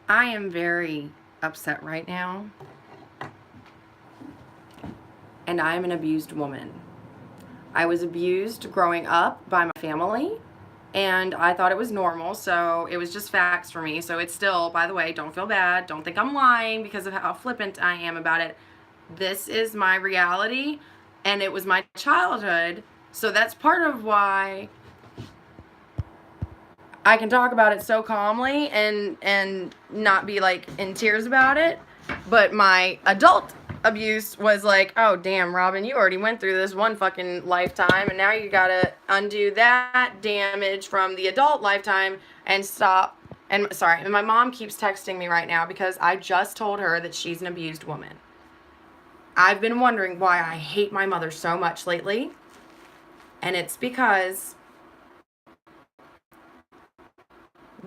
I am very upset right now, and I am an abused woman. I was abused growing up by my family, and I thought it was normal, so it was just facts for me. So it's still, by the way, don't feel bad. Don't think I'm lying because of how flippant I am about it. This is my reality, and it was my childhood. So that's part of why I can talk about it so calmly and not be like in tears about it. But my adult abuse was like, oh damn, Robin, you already went through this one fucking lifetime, and now you gotta undo that damage from the adult lifetime and stop. And sorry, and my mom keeps texting me right now because I just told her that she's an abused woman. I've been wondering why I hate my mother so much lately, and it's because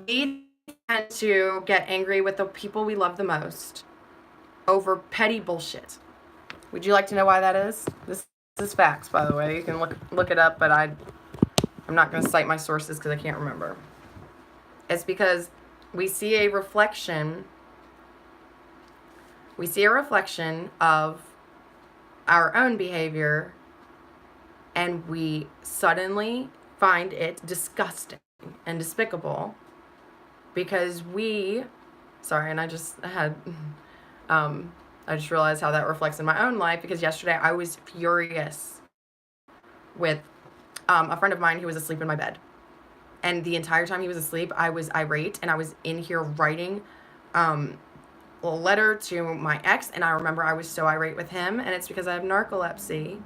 we tend to get angry with the people we love the most over petty bullshit. Would you like to know why that is? This is facts, by the way. You can look it up, but I'm not going to cite my sources because I can't remember. It's because we see a reflection. We see a reflection of our own behavior, and we suddenly find it disgusting and despicable because sorry, and I just realized how that reflects in my own life because yesterday I was furious with a friend of mine who was asleep in my bed. And the entire time he was asleep, I was irate, and I was in here writing a letter to my ex, and I remember I was so irate with him, and it's because I have narcolepsy,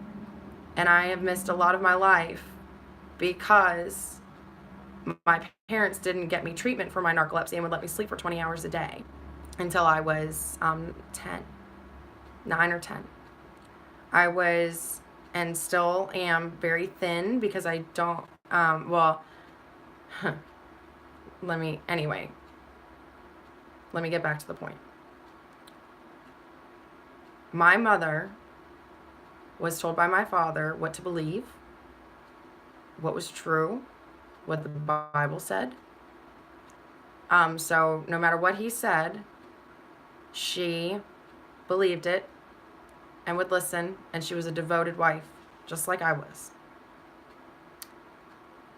and I have missed a lot of my life because my parents didn't get me treatment for my narcolepsy and would let me sleep for 20 hours a day until I was 9 or 10. I was and still am very thin because I don't, let me get back to the point. My mother was told by my father what to believe, what was true, what the Bible said. So no matter what he said, she believed it and would listen, and she was a devoted wife, just like I was.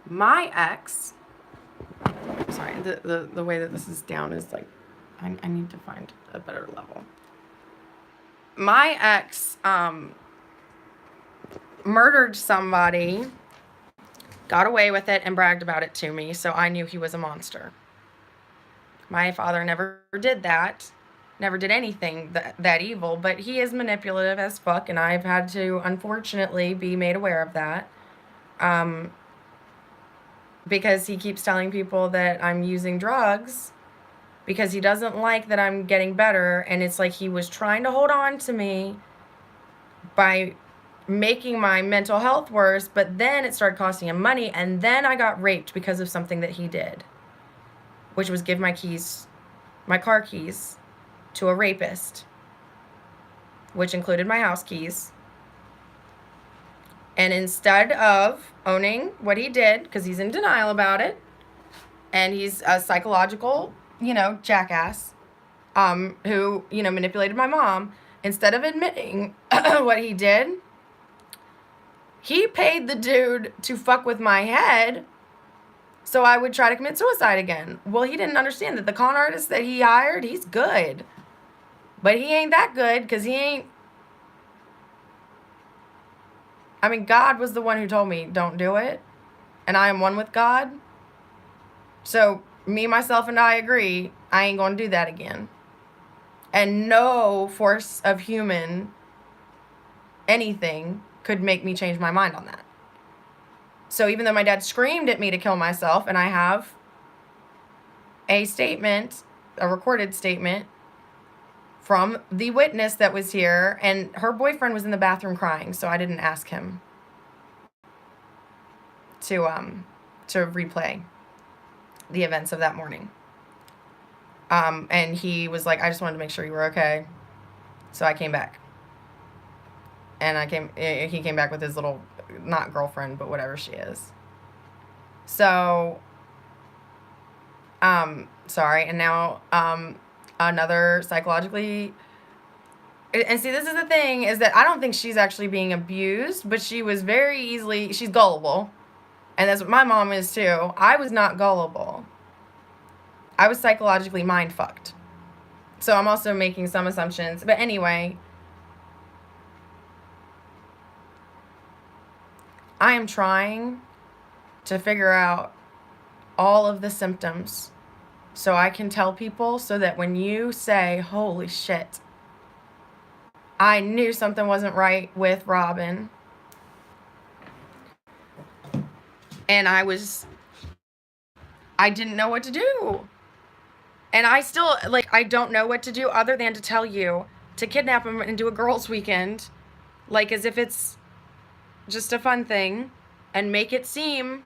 My ex, sorry, the way that this is down is like, I need to find a better level. My ex murdered somebody, got away with it, and bragged about it to me, so I knew he was a monster. My father never did that, never did anything that evil, but he is manipulative as fuck, and I've had to, unfortunately, be made aware of that. Because he keeps telling people that I'm using drugs because he doesn't like that I'm getting better, and it's like he was trying to hold on to me by making my mental health worse, but then it started costing him money, and then I got raped because of something that he did, which was give my car keys to a rapist, which included my house keys. And instead of owning what he did, because he's in denial about it, and he's a psychological, jackass, who, manipulated my mom, instead of admitting what he did, he paid the dude to fuck with my head so I would try to commit suicide again. Well, he didn't understand that the con artist that he hired, he's good. But he ain't that good because God was the one who told me, don't do it. And I am one with God. So me, myself, and I agree, I ain't going to do that again. And no force of human anything could make me change my mind on that. So even though my dad screamed at me to kill myself, and I have a recorded statement from the witness that was here, and her boyfriend was in the bathroom crying, so I didn't ask him to replay the events of that morning. And he was like, I just wanted to make sure you were okay. So I came back. And he came back with his little, not girlfriend, but whatever she is. So, sorry. And now, another psychologically. And see, this is the thing, is that I don't think she's actually being abused, but she was very easily, she's gullible. And that's what my mom is too. I was not gullible. I was psychologically mind fucked. So I'm also making some assumptions. But anyway, I am trying to figure out all of the symptoms so I can tell people, so that when you say, holy shit, I knew something wasn't right with Robin, and I didn't know what to do. And I still, like, I don't know what to do other than to tell you to kidnap him and do a girls' weekend, like as if it's just a fun thing, and make it seem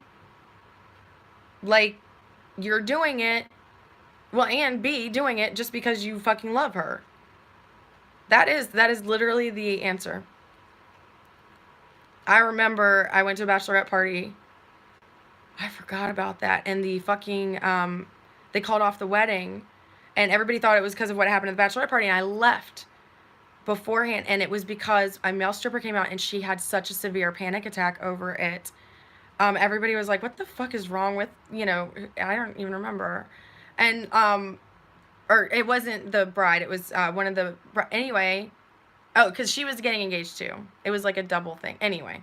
like you're doing it, well, and B, doing it just because you fucking love her. That is literally the answer. I remember I went to a bachelorette party. I forgot about that. And the fucking, they called off the wedding. And everybody thought it was because of what happened at the bachelorette party. And I left beforehand. And it was because a male stripper came out and she had such a severe panic attack over it. Everybody was like, what the fuck is wrong with, I don't even remember. And, or it wasn't the bride. It was one of the, anyway. Oh, because she was getting engaged too. It was like a double thing. Anyway.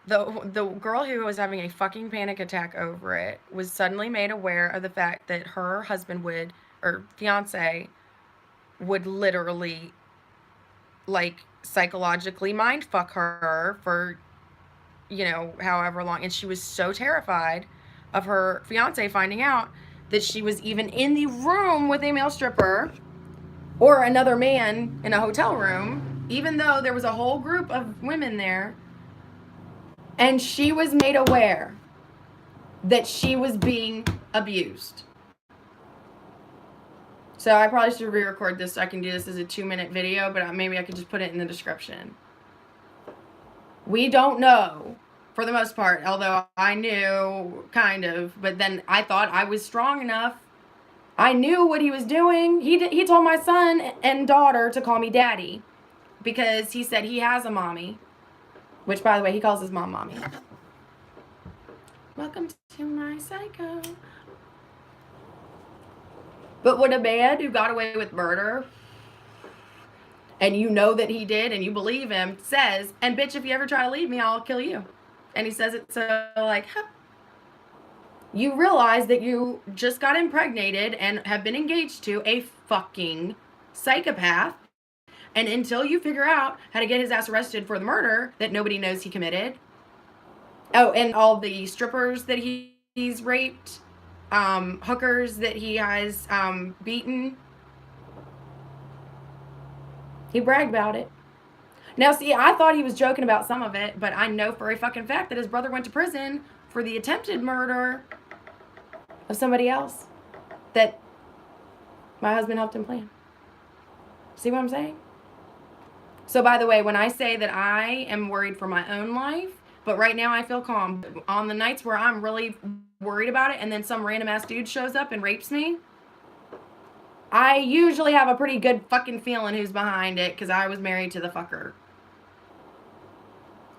The girl who was having a fucking panic attack over it was suddenly made aware of the fact that her husband or fiance would literally, like, psychologically mind fuck her for, however long. And she was so terrified of her fiance finding out that she was even in the room with a male stripper or another man in a hotel room, even though there was a whole group of women there. And she was made aware that she was being abused. So I probably should re-record this so I can do this as a 2-minute video, but maybe I could just put it in the description. We don't know, for the most part, although I knew, kind of, but then I thought I was strong enough. I knew what he was doing. He told my son and daughter to call me daddy because he said he has a mommy. Which, by the way, he calls his mom mommy. Welcome to my psycho. But when a man who got away with murder, and you know that he did, and you believe him, says, and bitch, if you ever try to leave me, I'll kill you. And he says it so, like, huh. You realize that you just got impregnated and have been engaged to a fucking psychopath. And until you figure out how to get his ass arrested for the murder that nobody knows he committed. Oh, and all the strippers that he's raped, hookers that he has beaten. He bragged about it. Now, see, I thought he was joking about some of it, but I know for a fucking fact that his brother went to prison for the attempted murder of somebody else that my husband helped him plan. See what I'm saying? So, by the way, when I say that I am worried for my own life, but right now I feel calm. On the nights where I'm really worried about it and then some random ass dude shows up and rapes me, I usually have a pretty good fucking feeling who's behind it because I was married to the fucker.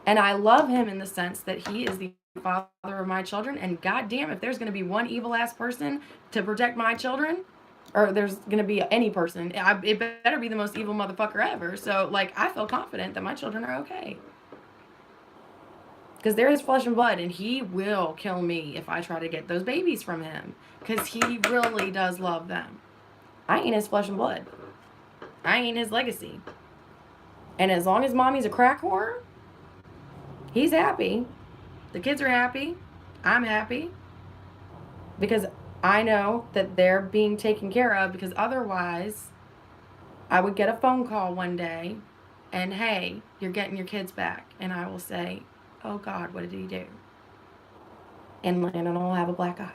And I love him in the sense that he is the father of my children. And goddamn, if there's going to be one evil ass person to protect my children, or there's going to be any person, it better be the most evil motherfucker ever. So, like, I feel confident that my children are okay. Because they're his flesh and blood, and he will kill me if I try to get those babies from him. Because he really does love them. I ain't his flesh and blood. I ain't his legacy. And as long as mommy's a crack whore, he's happy. The kids are happy. I'm happy. Because I know that they're being taken care of, because otherwise I would get a phone call one day and, hey, you're getting your kids back. And I will say, oh God, what did he do? And Landon will have a black eye.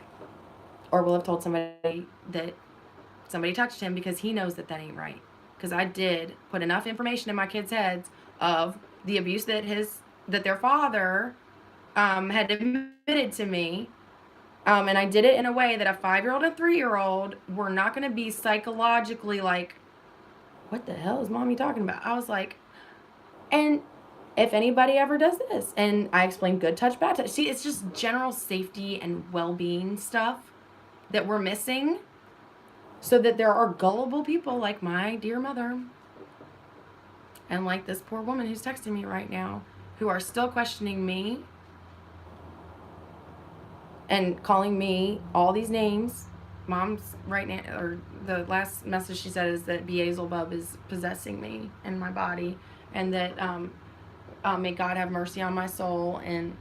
Or will have told somebody that somebody touched him because he knows that that ain't right. Because I did put enough information in my kids' heads of the abuse that their father had admitted to me. And I did it in a way that a 5-year-old and 3-year-old were not going to be psychologically like, what the hell is mommy talking about? I was like, and if anybody ever does this, and I explained good touch, bad touch. See, it's just general safety and well-being stuff that we're missing, so that there are gullible people like my dear mother and like this poor woman who's texting me right now, who are still questioning me and calling me all these names. Mom's right now, or the last message she said is that Beelzebub is possessing me and my body, and that may God have mercy on my soul. And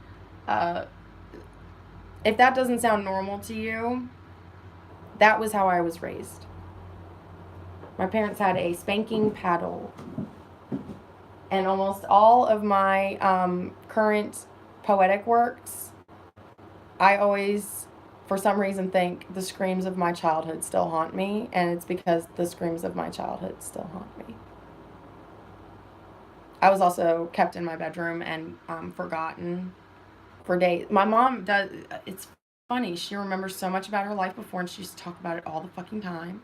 if that doesn't sound normal to you, that was how I was raised. My parents had a spanking paddle, and almost all of my current poetic works, I always, for some reason, think the screams of my childhood still haunt me, and it's because the screams of my childhood still haunt me. I was also kept in my bedroom and forgotten for days. My mom does, it's funny, she remembers so much about her life before, and she used to talk about it all the fucking time.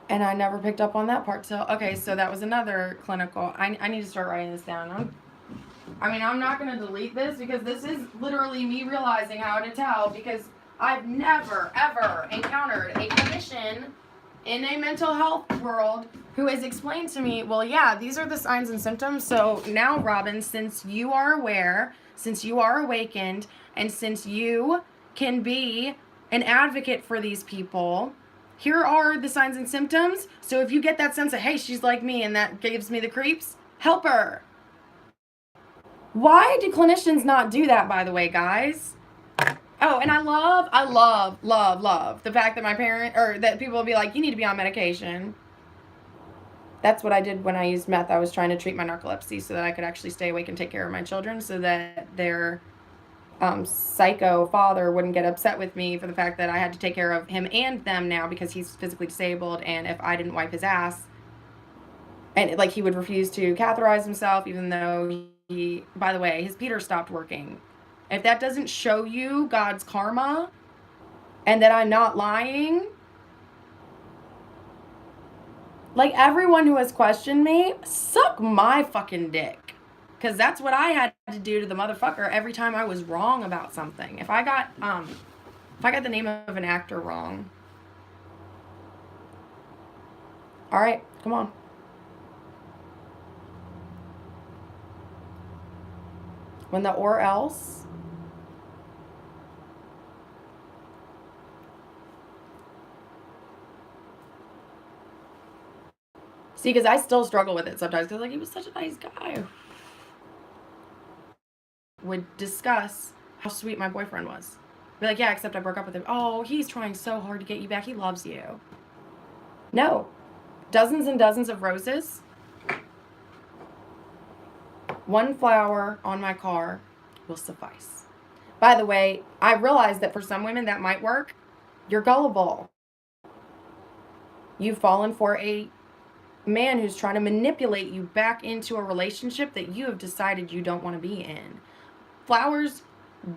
And I never picked up on that part till, okay, so that was another clinical. I need to start writing this down. I'm not going to delete this, because this is literally me realizing how to tell, because I've never, ever encountered a clinician in a mental health world who has explained to me, well, yeah, these are the signs and symptoms. So now, Robin, since you are aware, since you are awakened, and since you can be an advocate for these people, here are the signs and symptoms. So if you get that sense of, hey, she's like me and that gives me the creeps, help her. Why do clinicians not do that, by the way, guys? Oh, and I love the fact that that people will be like, you need to be on medication. That's what I did when I used meth. I was trying to treat my narcolepsy so that I could actually stay awake and take care of my children, so that their psycho father wouldn't get upset with me for the fact that I had to take care of him and them now, because he's physically disabled, and if I didn't wipe his ass, and like, he would refuse to catheterize himself, even though he, by the way, his Peter stopped working. If that doesn't show you God's karma and that I'm not lying, like, everyone who has questioned me, suck my fucking dick. Because that's what I had to do to the motherfucker every time I was wrong about something. If I got the name of an actor wrong. All right, come on. When the or else. See, because I still struggle with it sometimes, because, like, he was such a nice guy. Would discuss how sweet my boyfriend was. Be like, yeah, except I broke up with him. Oh, he's trying so hard to get you back. He loves you. No. Dozens and dozens of roses. One flower on my car will suffice. By the way, I realize that for some women that might work. You're gullible. You've fallen for a man who's trying to manipulate you back into a relationship that you have decided you don't want to be in. Flowers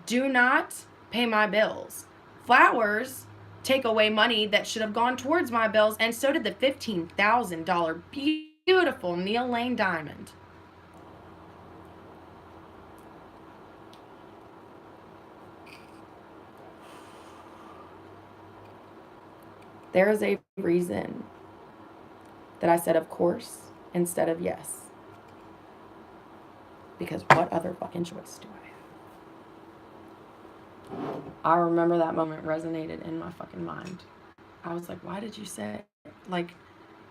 do not pay my bills. Flowers take away money that should have gone towards my bills, and so did the $15,000 beautiful Neil Lane diamond. There is a reason that I said of course instead of yes. Because what other fucking choice do I have? I remember that moment resonated in my fucking mind. I was like, why did you say it? Like,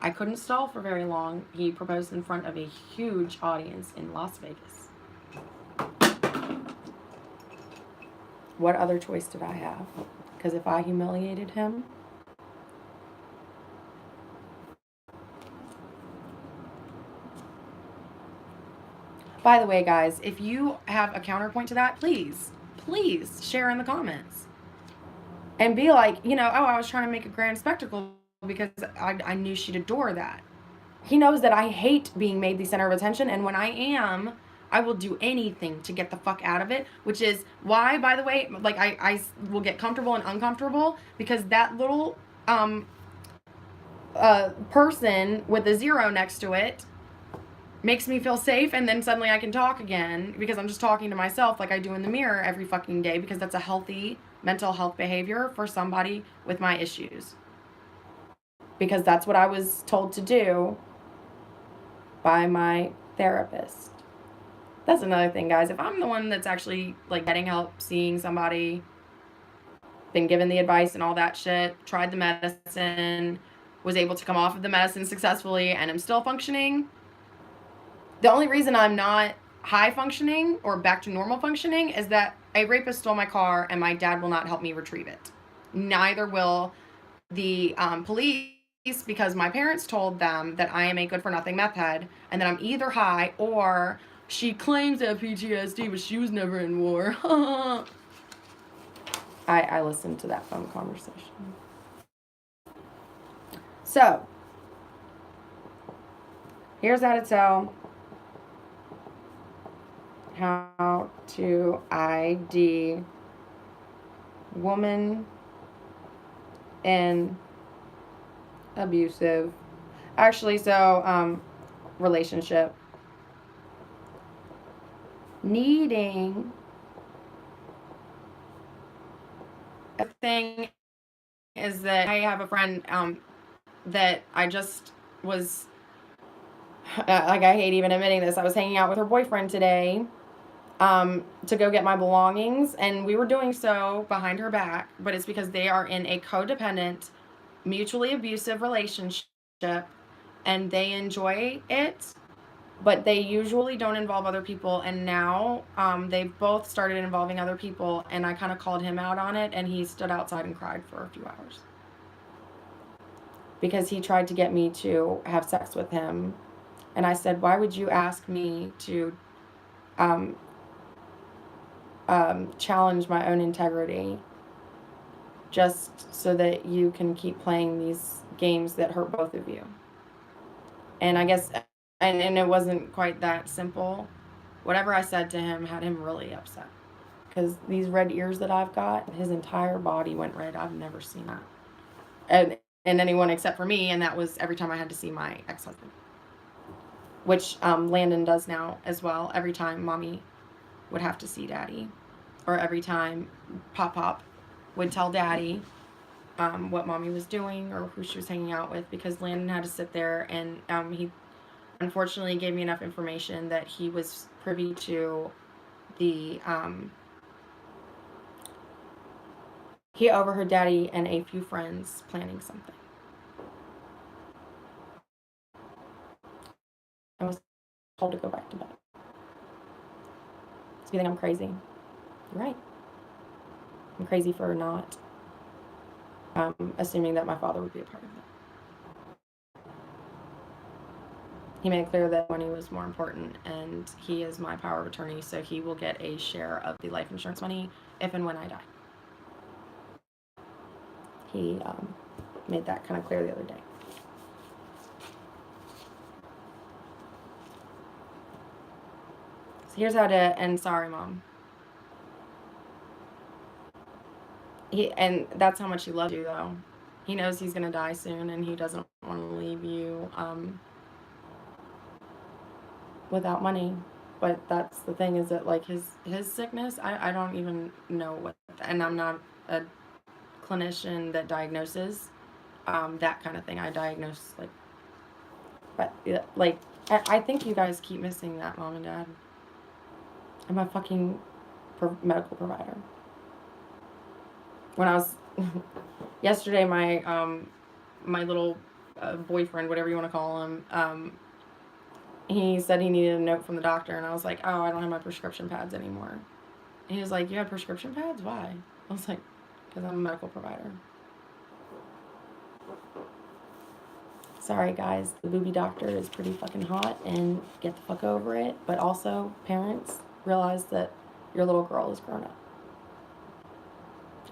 I couldn't stall for very long. He proposed in front of a huge audience in Las Vegas. What other choice did I have? Because if I humiliated him, by the way, guys, if you have a counterpoint to that, please share in the comments. And be like, oh, I was trying to make a grand spectacle because I knew she'd adore that. He knows that I hate being made the center of attention, and when I am, I will do anything to get the fuck out of it, which is why, by the way, like I will get comfortable and uncomfortable, because that little person with a 0 next to it makes me feel safe, and then suddenly I can talk again because I'm just talking to myself like I do in the mirror every fucking day, because that's a healthy mental health behavior for somebody with my issues. Because that's what I was told to do by my therapist. That's another thing, guys. If I'm the one that's actually like getting help, seeing somebody, been given the advice and all that shit, tried the medicine, was able to come off of the medicine successfully, and I'm still functioning, the only reason I'm not high functioning or back to normal functioning is that a rapist stole my car and my dad will not help me retrieve it. Neither will the police, because my parents told them that I am a good-for-nothing meth head and that I'm either high or she claims to have PTSD, but she was never in war. I listened to that phone conversation. So, here's how to tell how to ID woman in abusive, relationship. Needing a thing is that I have a friend that I just was like, I hate even admitting this. I was hanging out with her boyfriend today to go get my belongings, and we were doing so behind her back, but it's because they are in a codependent, mutually abusive relationship, and they enjoy it, but they usually don't involve other people, and now they've both started involving other people, and I kind of called him out on it, and he stood outside and cried for a few hours because he tried to get me to have sex with him, and I said, why would you ask me to challenge my own integrity just so that you can keep playing these games that hurt both of you? And I guess, and it wasn't quite that simple. Whatever I said to him had him really upset, because these red ears that I've got, his entire body went red. I've never seen that. And anyone except for me, and that was every time I had to see my ex-husband, which Landon does now as well. Every time Mommy would have to see Daddy, or every time Pop would tell Daddy what Mommy was doing or who she was hanging out with, because Landon had to sit there, and he unfortunately gave me enough information that he was privy to the he overheard Daddy and a few friends planning something. I was told to go back to bed. So you think I'm crazy? You're right. I'm crazy for not assuming that my father would be a part of it. He made it clear that money was more important, and he is my power of attorney, so he will get a share of the life insurance money if and when I die. He made that kind of clear the other day. So here's how to end Sorry Mom. And that's how much he loves you, though. He knows he's gonna die soon, and he doesn't want to leave you without money. But that's the thing, is that like his sickness, I don't even know what, and I'm not a clinician that diagnoses that kind of thing. I diagnose like, but like I think you guys keep missing that, Mom and Dad. I'm a fucking medical provider. When I was yesterday, my my little boyfriend, whatever you want to call him, he said he needed a note from the doctor, and I was like, oh, I don't have my prescription pads anymore. And he was like, you had prescription pads? Why? I was like, because I'm a medical provider. Sorry, guys. The booby doctor is pretty fucking hot, and get the fuck over it. But also, parents, realize that your little girl is grown up.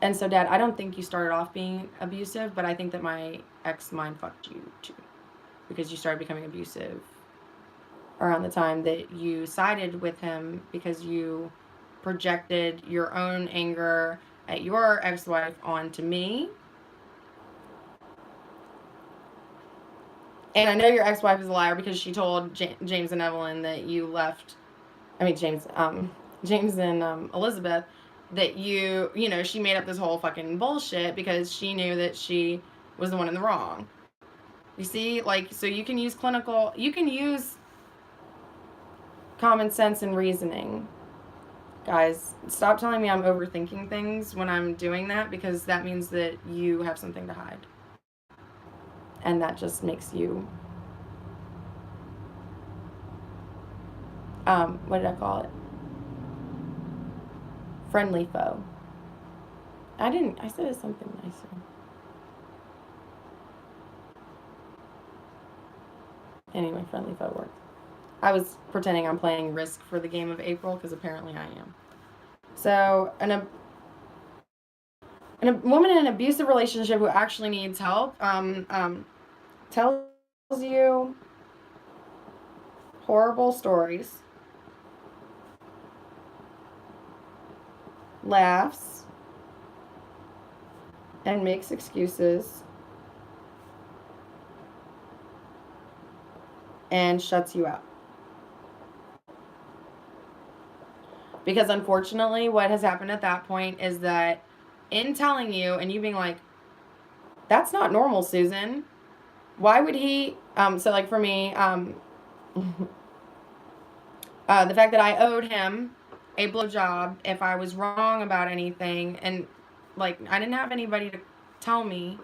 And so, Dad, I don't think you started off being abusive, but I think that my ex mind fucked you too, because you started becoming abusive around the time that you sided with him because you projected your own anger at your ex-wife onto me. And I know your ex-wife is a liar because she told James and Evelyn that you left. I mean, James and Elizabeth, that you know, she made up this whole fucking bullshit because she knew that she was the one in the wrong. You see, like, so you can use common sense and reasoning. Guys, stop telling me I'm overthinking things when I'm doing that, because that means that you have something to hide. And that just makes you, what did I call it? Friendly foe. I said it's something nicer. Anyway, friendly foe works. I was pretending I'm playing Risk for the game of April, because apparently I am. So, a woman in an abusive relationship who actually needs help tells you horrible stories, laughs, and makes excuses, and shuts you out. Because unfortunately, what has happened at that point is that in telling you and you being like, that's not normal, Susan. Why would he, so like for me, the fact that I owed him a blowjob if I was wrong about anything, and like I didn't have anybody to tell me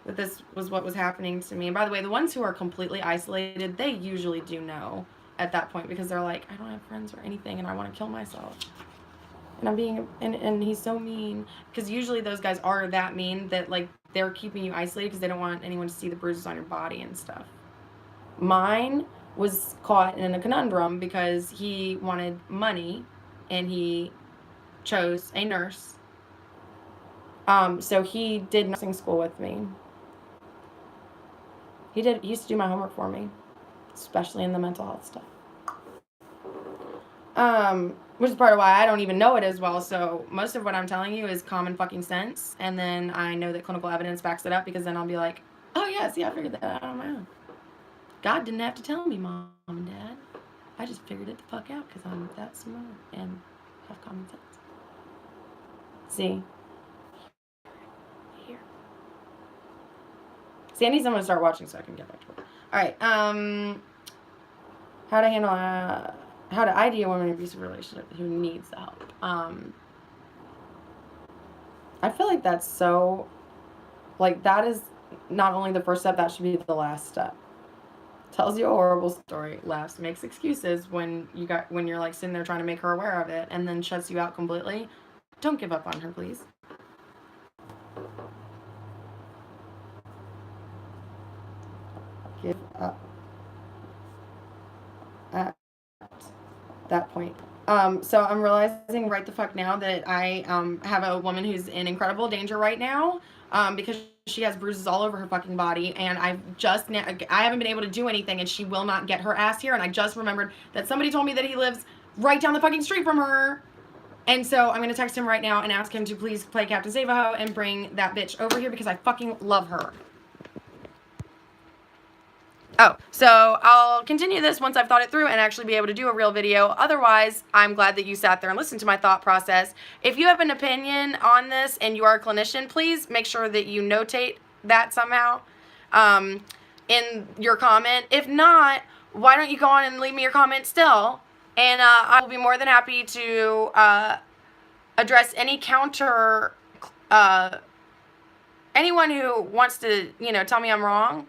that this was what was happening to me. And by the way, the ones who are completely isolated, they usually do know at that point, because they're like, I don't have friends or anything and I want to kill myself. And I'm being, and he's so mean. Because usually those guys are that mean that like they're keeping you isolated because they don't want anyone to see the bruises on your body and stuff. Mine was caught in a conundrum because he wanted money and he chose a nurse. So he did nursing school with me. He used to do my homework for me, especially in the mental health stuff. Which is part of why I don't even know it as well. So most of what I'm telling you is common fucking sense. And then I know that clinical evidence backs it up, because then I'll be like, oh yeah, see, I figured that out on my own. God didn't have to tell me, Mom and Dad. I just figured it the fuck out because I'm that smart and have common sense. See? Here. See, I need someone to start watching so I can get back to work. Alright, how to ID a woman in an abusive relationship who needs the help. I feel like that's so, like, that is not only the first step, that should be the last step. Tells you a horrible story, laughs, makes excuses when you're like sitting there trying to make her aware of it, and then shuts you out completely. Don't give up on her, please. Give up at that point. So I'm realizing right the fuck now that I have a woman who's in incredible danger right now, because she has bruises all over her fucking body, and I haven't been able to do anything, and she will not get her ass here. And I just remembered that somebody told me that he lives right down the fucking street from her. And so I'm going to text him right now and ask him to please play Captain Save-A-Ho and bring that bitch over here, because I fucking love her. Oh, so I'll continue this once I've thought it through and actually be able to do a real video. Otherwise, I'm glad that you sat there and listened to my thought process. If you have an opinion on this and you are a clinician, please make sure that you notate that somehow in your comment. If not, why don't you go on and leave me your comment still? And I will be more than happy to address any counter, anyone who wants to, tell me I'm wrong.